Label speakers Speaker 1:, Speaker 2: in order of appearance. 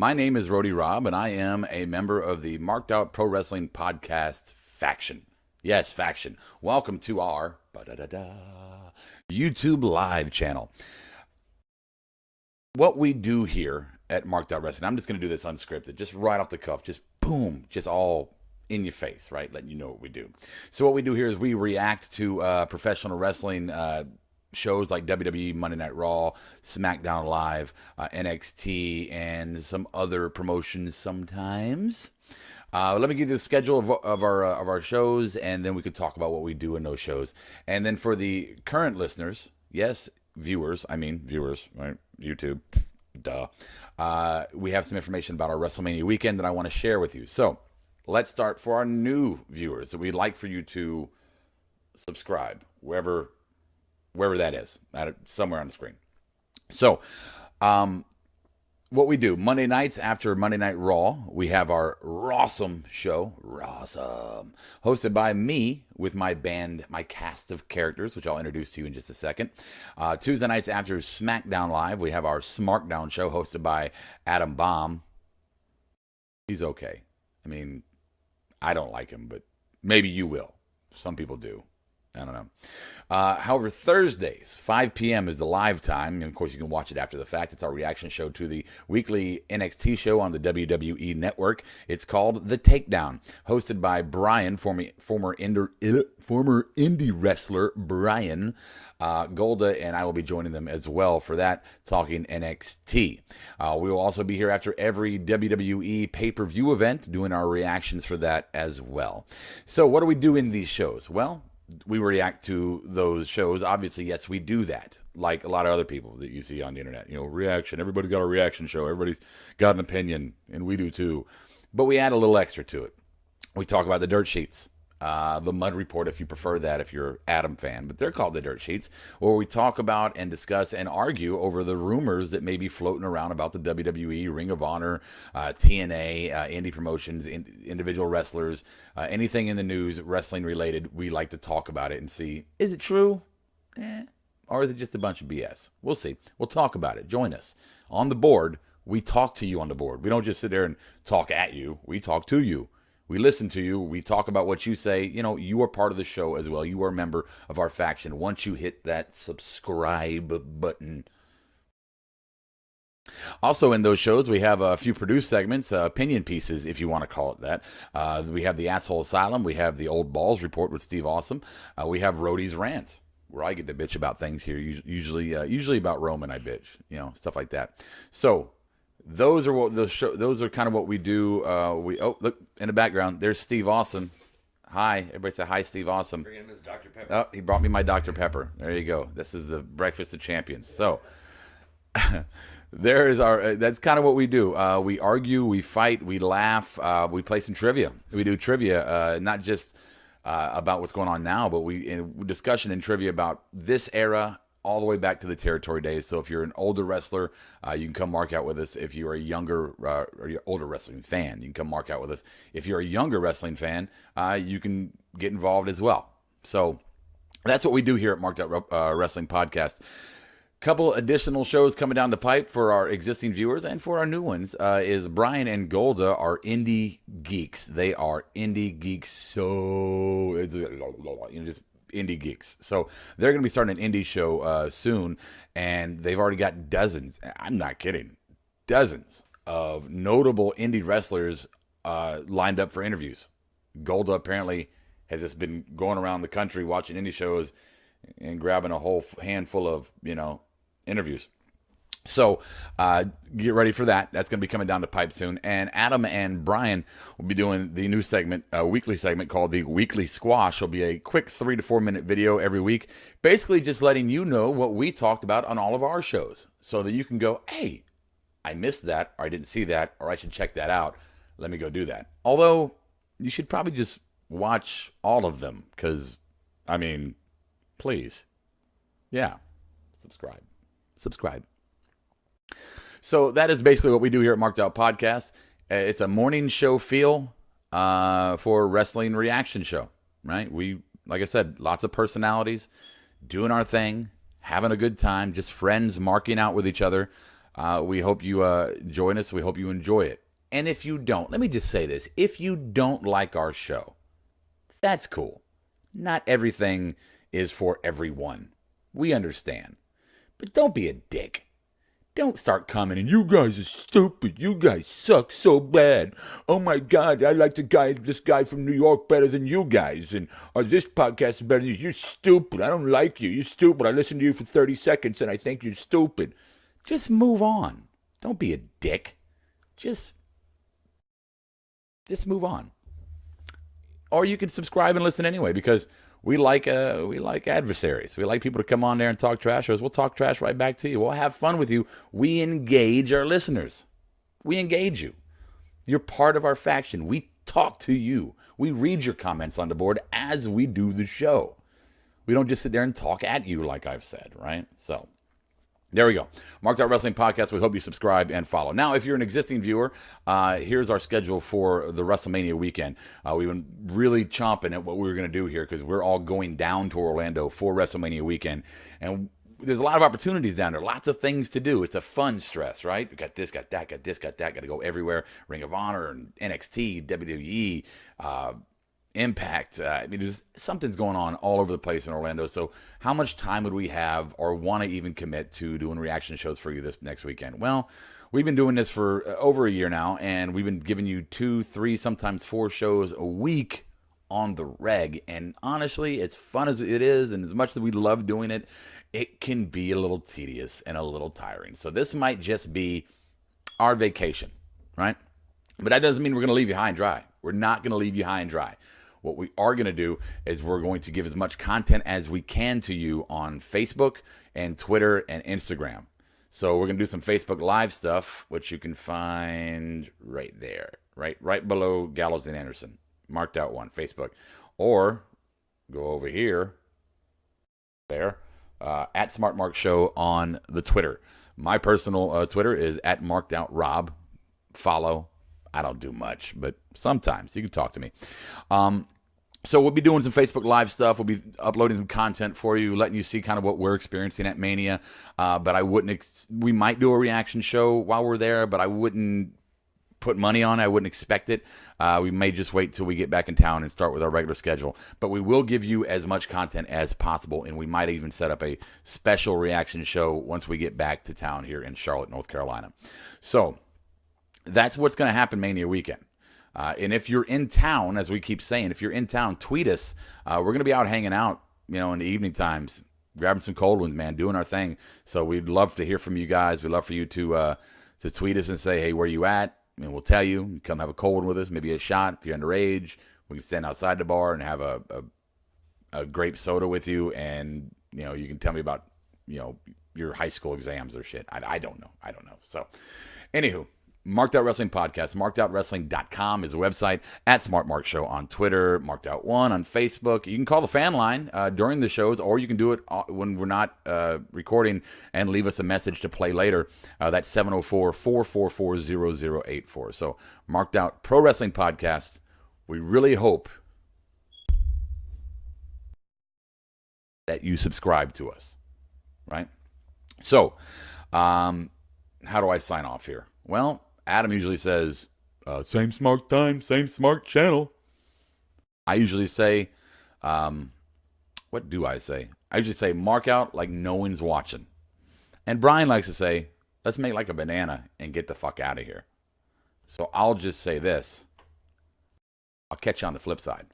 Speaker 1: My name is Rody Rob, and I am a member of the Marked Out Pro Wrestling Podcast faction. Yes, faction. Welcome to our YouTube live channel. What we do here at Marked Out Wrestling, I'm just going to do this unscripted, just right off the cuff, just boom, just all in your face, right? Letting you know what we do. So what we do here is we react to professional wrestling shows like WWE, Monday Night Raw, SmackDown Live, NXT, and some other promotions sometimes. Let me give you the schedule of our shows, and then we could talk about what we do in those shows. And then for the current listeners, yes, viewers, right? YouTube, duh. We have some information about our WrestleMania weekend that I want to share with you. So let's start for our new viewers. We'd like for you to subscribe wherever that is, somewhere on the screen. So, what we do, Monday nights after Monday Night Raw, we have our Rawsome show, hosted by me with my band, my cast of characters, which I'll introduce to you in just a second. Tuesday nights after SmackDown Live, we have our Smarkdown show, hosted by Adam Baum. He's okay. I mean, I don't like him, but maybe you will. Some people do. I don't know. However, Thursdays, 5 p.m. is the live time. And of course, you can watch it after the fact. It's our reaction show to the weekly NXT show on the WWE Network. It's called The Takedown, hosted by Brian, former indie wrestler Brian Golda, and I will be joining them as well for that, talking NXT. We will also be here after every WWE pay-per-view event, doing our reactions for that as well. So what do we do in these shows? Well, we react to those shows. Obviously, yes, we do that. Like a lot of other people that you see on the internet. You know, reaction. Everybody's got a reaction show. Everybody's got an opinion, and we do too. But we add a little extra to it. We talk about the dirt sheets. The Mud Report, if you prefer that, if you're an Adam fan, but they're called the Dirt Sheets, where we talk about and discuss and argue over the rumors that may be floating around about the WWE, Ring of Honor, TNA, indie promotions, individual wrestlers, anything in the news, wrestling related. We like to talk about it and see, is it true? Or is it just a bunch of BS? We'll see. We'll talk about it. Join us. On the board, we talk to you on the board. We don't just sit there and talk at you. We talk to you. We listen to you. We talk about what you say. You know, you are part of the show as well. You are a member of our faction once you hit that subscribe button. Also in those shows, we have a few produced segments, opinion pieces, if you want to call it that. We have the Asshole Asylum. We have the Old Balls Report with Steve Awesome. We have Rhodey's Rant, where I get to bitch about things here. Usually about Roman, I bitch. You know, stuff like that. So those are what those are kind of what we do. Look in the background. There's Steve Awesome. Hi, everybody say hi, Steve Awesome.
Speaker 2: Bring him his Dr. Pepper.
Speaker 1: Oh, he brought me my Dr. Pepper. There you go. This is the Breakfast of Champions. So there is our. That's kind of what we do. We argue, we fight, we laugh, we play some trivia. We do trivia, not just about what's going on now, but discussion and trivia about this era, all the way back to the territory days. So if you're an older wrestler, you can come mark out with us. If you're a younger or you're older wrestling fan, you can come mark out with us. If you're a younger wrestling fan, you can get involved as well. So that's what we do here at Marked Out Wrestling Podcast. Couple additional shows coming down the pipe for our existing viewers and for our new ones is Brian and Golda are indie geeks. They are indie geeks. So just indie geeks. So they're going to be starting an indie show soon, and they've already got dozens, I'm not kidding, dozens of notable indie wrestlers lined up for interviews. Golda apparently has just been going around the country watching indie shows and grabbing a whole handful of, interviews. So get ready for that. That's going to be coming down the pipe soon. And Adam and Brian will be doing the new segment, a weekly segment called the Weekly Squash. It'll be a quick 3 to 4 minute video every week, basically just letting you know what we talked about on all of our shows, so that you can go, hey, I missed that, or I didn't see that, or I should check that out. Let me go do that. Although you should probably just watch all of them, because, please, yeah, subscribe. So that is basically what we do here at Marked Out Podcast. It's a morning show feel for a wrestling reaction show, right? We, like I said, lots of personalities doing our thing, having a good time, just friends marking out with each other. We hope you join us. We hope you enjoy it. And if you don't, let me just say this. If you don't like our show, that's cool. Not everything is for everyone. We understand. But don't be a dick. Don't start coming and you guys are stupid. You guys suck so bad. Oh my God, I like this guy from New York better than you guys. And or this podcast is better than you. You're stupid. I don't like you. You're stupid. I listened to you for 30 seconds and I think you're stupid. Just move on. Don't be a dick. Just move on. Or you can subscribe and listen anyway because we like adversaries. We like people to come on there and talk trash to us. We'll talk trash right back to you. We'll have fun with you. We engage our listeners. We engage you. You're part of our faction. We talk to you. We read your comments on the board as we do the show. We don't just sit there and talk at you like I've said, right? So there we go. Marked Out Wrestling Podcast. We hope you subscribe and follow. Now, if you're an existing viewer, here's our schedule for the WrestleMania weekend. We've been really chomping at what we were going to do here because we're all going down to Orlando for WrestleMania weekend. And there's a lot of opportunities down there, lots of things to do. It's a fun stress, right? We got this, got that, got this, got that. Got to go everywhere. Ring of Honor, and NXT, WWE, Impact. I mean, there's something's going on all over the place in Orlando. So how much time would we have or want to even commit to doing reaction shows for you this next weekend? Well, we've been doing this for over a year now, and we've been giving you 2, 3, sometimes 4 shows a week on the reg. And honestly, as fun as it is and as much as we love doing it, it can be a little tedious and a little tiring. So this might just be our vacation, right? But that doesn't mean we're going to leave you high and dry. We're not going to leave you high and dry. What we are going to do is we're going to give as much content as we can to you on Facebook and Twitter and Instagram. So we're going to do some Facebook Live stuff, which you can find right there, right below Gallows and Anderson. Marked out one, Facebook. Or go over here, there, at Smart Mark Show on the Twitter. My personal Twitter is at Marked Out Rob. Follow. I don't do much, but sometimes you can talk to me. So we'll be doing some Facebook Live stuff. We'll be uploading some content for you, letting you see kind of what we're experiencing at Mania. But I wouldn't. We might do a reaction show while we're there, but I wouldn't put money on it. I wouldn't expect it. We may just wait till we get back in town and start with our regular schedule. But we will give you as much content as possible, and we might even set up a special reaction show once we get back to town here in Charlotte, North Carolina. So that's what's going to happen Mania weekend. And if you're in town, as we keep saying, if you're in town, tweet us. We're going to be out hanging out, in the evening times, grabbing some cold ones, man, doing our thing. So we'd love to hear from you guys. We'd love for you to tweet us and say, hey, where you at? I mean, we'll tell you. You come have a cold one with us, maybe a shot. If you're underage, we can stand outside the bar and have a grape soda with you. And, you can tell me about, your high school exams or shit. I don't know. So, anywho. Marked Out Wrestling Podcast. MarkedOutWrestling.com is the website. At Smart Mark Show on Twitter. Marked Out One on Facebook. You can call the fan line during the shows, or you can do it when we're not recording and leave us a message to play later. That's 704-444-0084. So, Marked Out Pro Wrestling Podcast. We really hope that you subscribe to us, right? So, how do I sign off here? Well, Adam usually says, same smart time, same smart channel. I usually say, what do I say? I usually say, mark out like no one's watching. And Brian likes to say, let's make like a banana and get the fuck out of here. So I'll just say this. I'll catch you on the flip side.